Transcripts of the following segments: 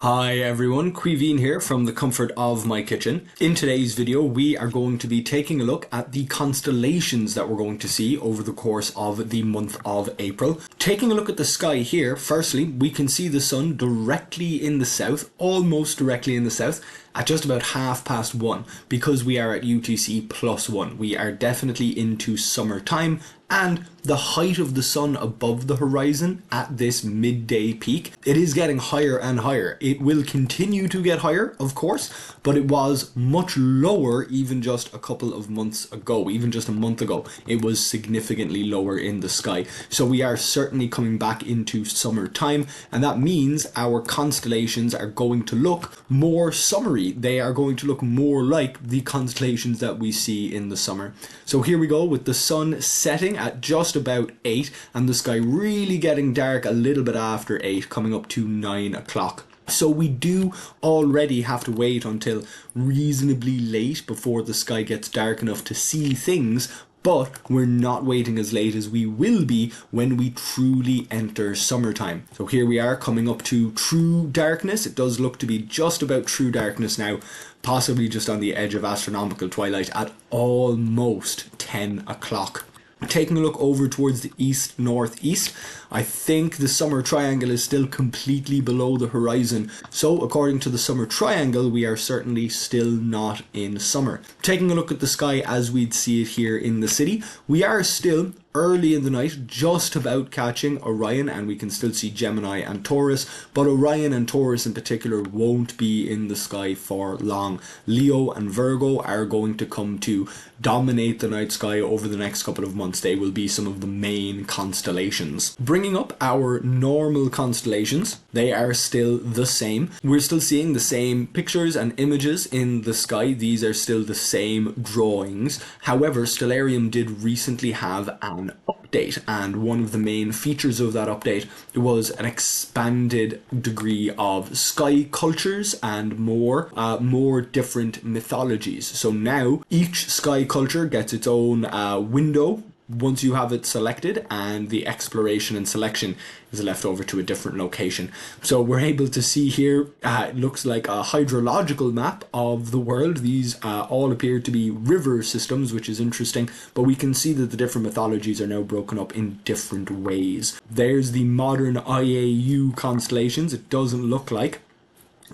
Hi everyone, Quiveen here from the comfort of my kitchen. In today's video we are going to be taking a look at the constellations that we're going to see over the course of the month of April. Taking a look at the sky here, firstly we can see the sun directly in the south, almost directly in the south, at just about 1:30 because we are at UTC +1. We are definitely into summertime, and the height of the sun above the horizon at this midday peak, it is getting higher and higher. It will continue to get higher, of course, but it was much lower even just a couple of months ago. Even just a month ago, it was significantly lower in the sky. So we are certainly coming back into summertime, and that means our constellations are going to look more summery. They are going to look more like the constellations that we see in the summer. So here we go with the sun setting at just about 8 and the sky really getting dark a little bit after 8, coming up to 9 o'clock. So we do already have to wait until reasonably late before the sky gets dark enough to see things, but we're not waiting as late as we will be when we truly enter summertime. So here we are coming up to true darkness. It does look to be just about true darkness now, possibly just on the edge of astronomical twilight at almost 10 o'clock. Taking a look over towards the east northeast, I think the summer triangle is still completely below the horizon. So according to the summer triangle, we are certainly still not in summer. Taking a look at the sky as we'd see it here in the city, we are still early in the night, just about catching Orion, and we can still see Gemini and Taurus, but Orion and Taurus in particular won't be in the sky for long. Leo and Virgo are going to come to dominate the night sky over the next couple of months. They will be some of the main constellations. Bringing up our normal constellations, they are still the same. We're still seeing the same pictures and images in the sky. These are still the same drawings. However, Stellarium did recently have an update, and one of the main features of that update was an expanded degree of sky cultures and more different mythologies. So now each sky culture gets its own window once you have it selected, and the exploration and selection is left over to a different location. So we're able to see here, it looks like a hydrological map of the world. These all appear to be river systems, which is interesting, but we can see that the different mythologies are now broken up in different ways. There's the modern IAU constellations. It doesn't look like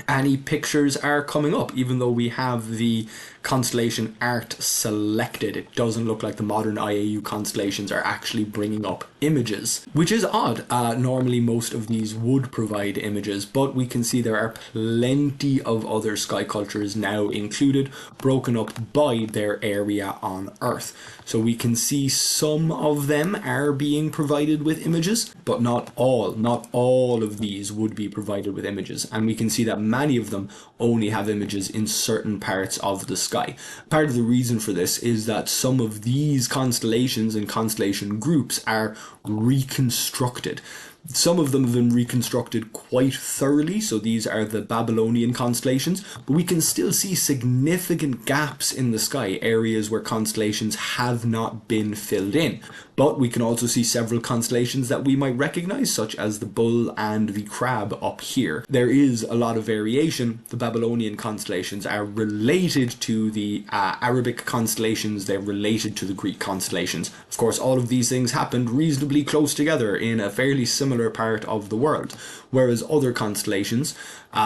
any pictures are coming up, even though we have the constellation art selected. It doesn't look like the modern IAU constellations are actually bringing up images, which is odd. Normally most of these would provide images, but we can see there are plenty of other sky cultures now included, broken up by their area on Earth. So we can see some of them are being provided with images, but not all. Not all of these would be provided with images, and we can see that many of them only have images in certain parts of the sky. Part of the reason for this is that some of these constellations and constellation groups are reconstructed. Some of them have been reconstructed quite thoroughly, so these are the Babylonian constellations, but we can still see significant gaps in the sky, areas where constellations have not been filled in. But we can also see several constellations that we might recognize, such as the Bull and the Crab up here. There is a lot of variation. The Babylonian constellations are related to the Arabic constellations, they're related to the Greek constellations. Of course, all of these things happened reasonably close together in a fairly similar part of the world, whereas other constellations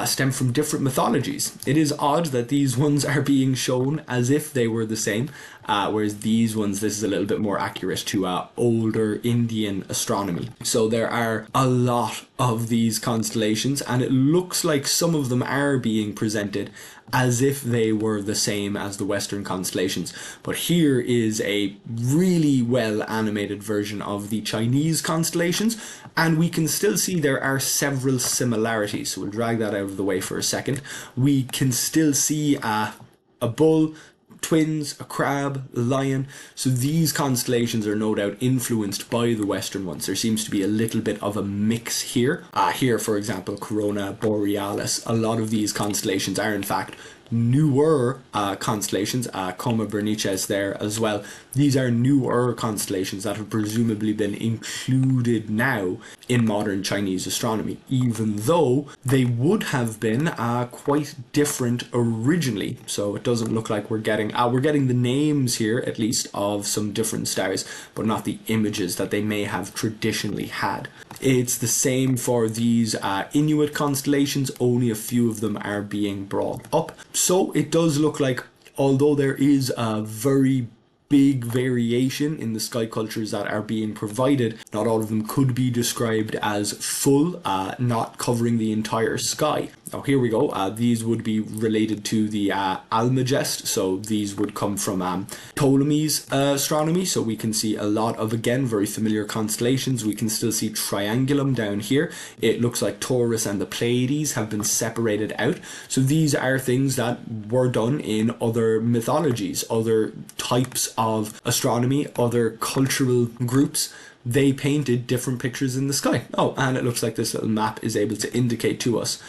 stem from different mythologies. It is odd that these ones are being shown as if they were the same, whereas these ones, this is a little bit more accurate to older Indian astronomy. So there are a lot of these constellations, and it looks like some of them are being presented as if they were the same as the Western constellations. But here is a really well animated version of the Chinese constellations, and we can still see there are several similarities. So we'll drag that out of the way for a second. We can still see a bull, twins, a crab, a lion. So these constellations are no doubt influenced by the Western ones. There seems to be a little bit of a mix here. Here, for example, Corona Borealis. A lot of these constellations are in fact newer constellations, Coma Berenices there as well. These are newer constellations that have presumably been included now in modern Chinese astronomy, even though they would have been quite different originally. So it doesn't look like we're getting the names here, at least, of some different stars, but not the images that they may have traditionally had. It's the same for these Inuit constellations, only a few of them are being brought up. So it does look like, although there is a very big variation in the sky cultures that are being provided, not all of them could be described as full, not covering the entire sky. Now here we go, these would be related to the Almagest, so these would come from Ptolemy's astronomy, so we can see a lot of, again, very familiar constellations. We can still see Triangulum down here. It looks like Taurus and the Pleiades have been separated out, so these are things that were done in other mythologies, other types of astronomy, other cultural groups. They painted different pictures in the sky. Oh, and it looks like this little map is able to indicate to us,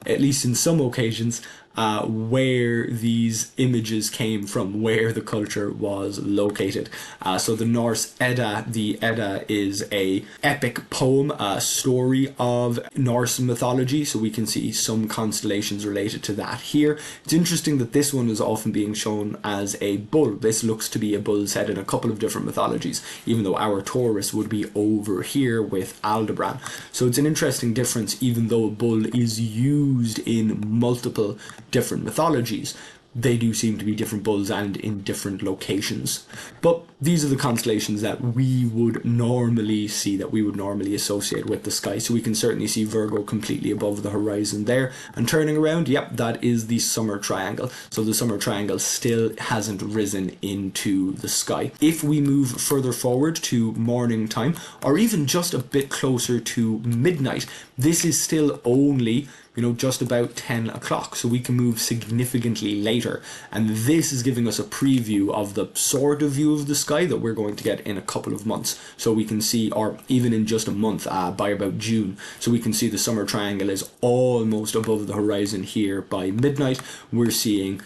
at least in some occasions, where these images came from, where the culture was located. So the Norse Edda, the Edda is a epic poem, a story of Norse mythology, so we can see some constellations related to that here. It's interesting that this one is often being shown as a bull. This looks to be a bull's head in a couple of different mythologies, even though our Taurus would be over here with Aldebaran. So it's an interesting difference, even though a bull is used in multiple different mythologies. They do seem to be different bulls and in different locations. But these are the constellations that we would normally see, that we would normally associate with the sky. So we can certainly see Virgo completely above the horizon there. And turning around, yep, that is the summer triangle. So the summer triangle still hasn't risen into the sky. If we move further forward to morning time, or even just a bit closer to midnight, this is still only, just about 10 o'clock, so we can move significantly later, and this is giving us a preview of the sort of view of the sky that we're going to get in a couple of months. So we can see, or even in just a month, by about June, so we can see the summer triangle is almost above the horizon here by midnight. We're seeing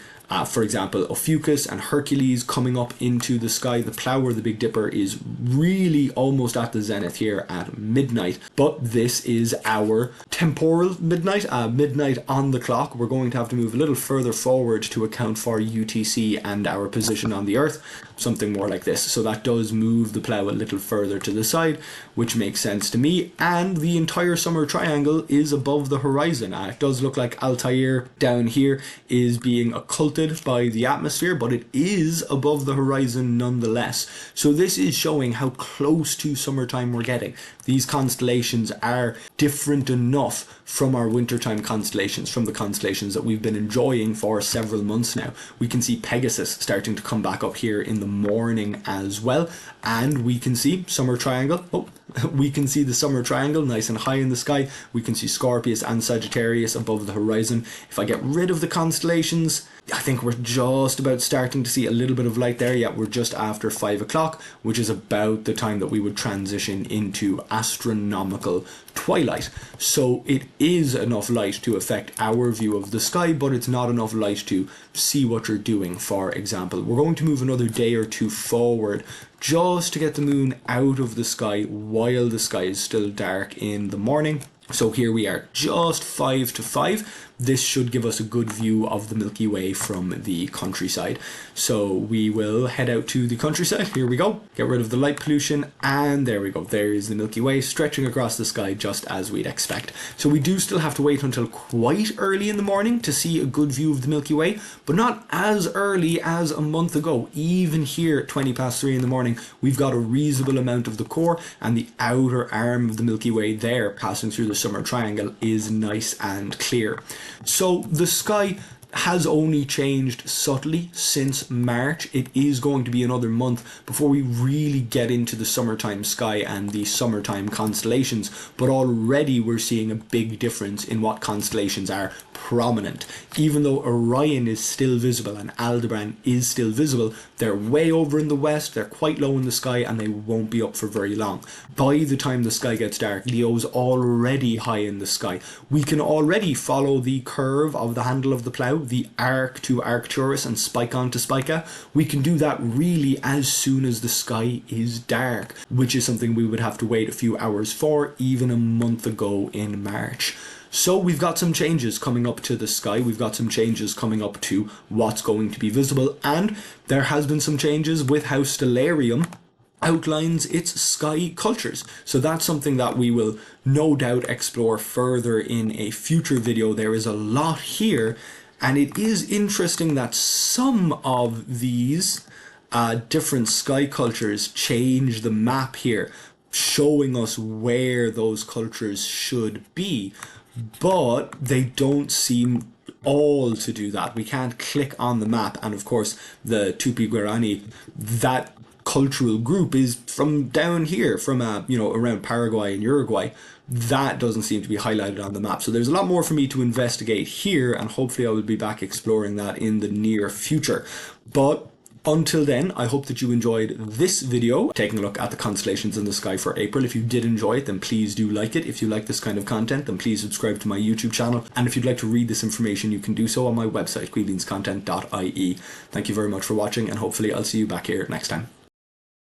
for example, Ophiuchus and Hercules coming up into the sky. The Plough, the Big Dipper, is really almost at the zenith here at midnight. But this is our temporal midnight, midnight on the clock. We're going to have to move a little further forward to account for UTC and our position on the Earth, something more like this. So that does move the Plough a little further to the side, which makes sense to me. And the entire summer triangle is above the horizon. It does look like Altair down here is being occulted by the atmosphere, but it is above the horizon nonetheless. So this is showing how close to summertime we're getting. These constellations are different enough from our wintertime constellations, from the constellations that we've been enjoying for several months now. We can see Pegasus starting to come back up here in the morning as well, and we can see summer triangle. We can see the summer triangle nice and high in the sky. We can see Scorpius and Sagittarius above the horizon. If I get rid of the constellations, I think we're just about starting to see a little bit of light there. Yeah, we're just after 5 o'clock, which is about the time that we would transition into astronomical twilight. So it is enough light to affect our view of the sky, but it's not enough light to see what you're doing. For example, we're going to move another day or two forward just to get the moon out of the sky while the sky is still dark in the morning. So here we are, just 5 to 5. This should give us a good view of the Milky Way from the countryside. So we will head out to the countryside. Here we go. Get rid of the light pollution, and there we go. There is the Milky Way stretching across the sky just as we'd expect. So we do still have to wait until quite early in the morning to see a good view of the Milky Way, but not as early as a month ago. Even here at 20 past 3 in the morning, we've got a reasonable amount of the core, and the outer arm of the Milky Way there passing through the summer triangle is nice and clear. So the sky has only changed subtly since March. It is going to be another month before we really get into the summertime sky and the summertime constellations, but already we're seeing a big difference in what constellations are prominent. Even though Orion is still visible and Aldebaran is still visible, they're way over in the west, they're quite low in the sky, and they won't be up for very long. By the time the sky gets dark, Leo's already high in the sky. We can already follow the curve of the handle of the plough the arc to Arcturus and Spicon to Spica, we can do that really as soon as the sky is dark, which is something we would have to wait a few hours for, even a month ago in March. So we've got some changes coming up to the sky, we've got some changes coming up to what's going to be visible, and there has been some changes with how Stellarium outlines its sky cultures. So that's something that we will no doubt explore further in a future video. There is a lot here, and it is interesting that some of these different sky cultures change the map here, showing us where those cultures should be, but they don't seem all to do that. We can't click on the map, and of course the tupi-guarani, that cultural group is from down here, from around Paraguay and Uruguay. That doesn't seem to be highlighted on the map. So there's a lot more for me to investigate here, and hopefully I will be back exploring that in the near future. But until then, I hope that you enjoyed this video, taking a look at the constellations in the sky for April. If you did enjoy it, then please do like it. If you like this kind of content, then please subscribe to my YouTube channel. And if you'd like to read this information, you can do so on my website, queebeanscontent.ie. Thank you very much for watching, and hopefully I'll see you back here next time.